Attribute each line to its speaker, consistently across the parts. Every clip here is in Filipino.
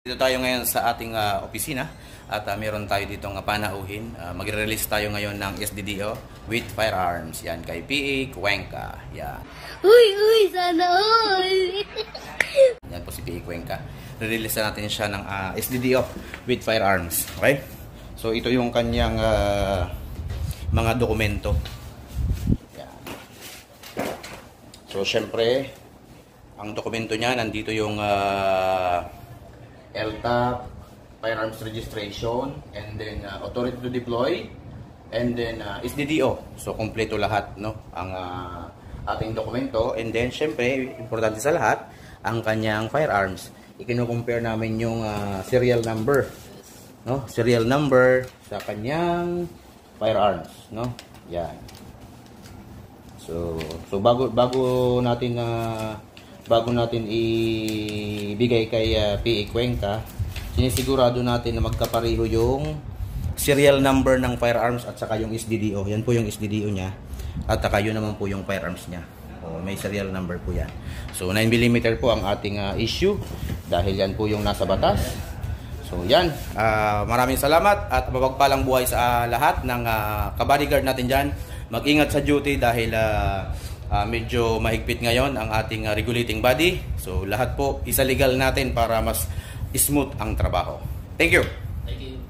Speaker 1: Dito tayo ngayon sa ating opisina at meron tayo ditong panauhin. Magre-release tayo ngayon ng SDDO with firearms. Yan kay PA Cuenca. Yan.
Speaker 2: Uy, sana all!
Speaker 1: Yan po si PA Cuenca. Re-release natin siya ng SDDO with firearms. Okay? So ito yung kanyang mga dokumento. Yan. So syempre, ang dokumento niya, nandito yung LTAP, firearms registration, and then authority to deploy, and then SDDO. So kompleto lahat, no, ang ating dokumento. And then syempre, importante sa lahat, ang kanyang firearms. Ikino-compare namin yung serial number, no, serial number sa kanyang firearms, no. Yan. So bago natin ibigay kay PA Cuenca, sinisigurado natin na magkapareho yung serial number ng firearms at saka yung SDDO. Yan po yung SDDO niya at saka yun naman po yung firearms niya. O, may serial number po yan. So 9mm po ang ating issue dahil yan po yung nasa batas. So yan, maraming salamat at mapagpalang buhay sa lahat ng kabodyguard natin dyan. Mag-ingat sa duty dahil medyo mahigpit ngayon ang ating regulating body. So lahat po isa legal natin para mas smooth ang trabaho. Thank you.
Speaker 3: Thank you.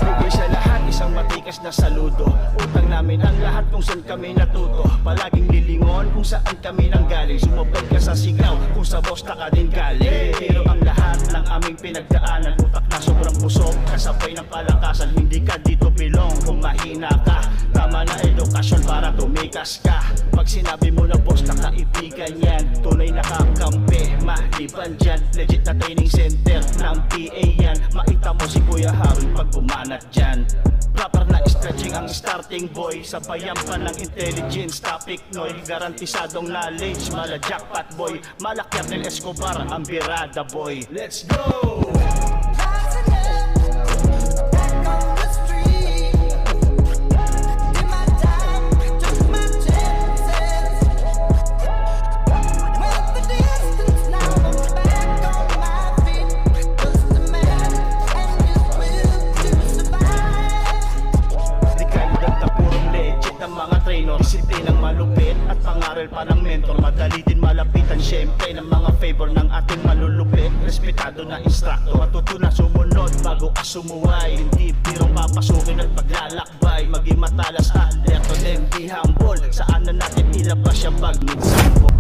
Speaker 3: Bigay sa lahat isang matikas na saludo. Utang namin ang lahat kung saan kami natuto. Palaging lilingon kung saan kami nanggaling. Sumabay ka sa sigaw kung sa bosta ka din galing. Pero ang lahat ng aming pinagdaanan, utak na sobrang busog, kasabay ng palakasan. Hindi ka dito bilong kung mahina ka. Tama na edukasyon para tumikas ka. Pag sinabi mo na boss na kaibigan yan, tunay na kakampi, maliban dyan. Legit na training center ng PA yan. Makita mo si Kuya Harry pag bumanat dyan. Proper na stretching ang starting boy. Sabayan pa ng intelligence, topic noy. Garantisadong knowledge, mala jackpot boy. Malakyat del Escobar, ang birada boy. Let's go! Disiplinang malupit at pangaral pa ng mentor. Madali din malapitan syempre ng mga favor ng ating malulupit. Respetado na instructor, matuto na sumunod bago ka sumuway. Hindi birong papasukin at paglalakbay. Maging matalas at alerto, then be humble. Saan na natin ilabas yung pag-minsan mo.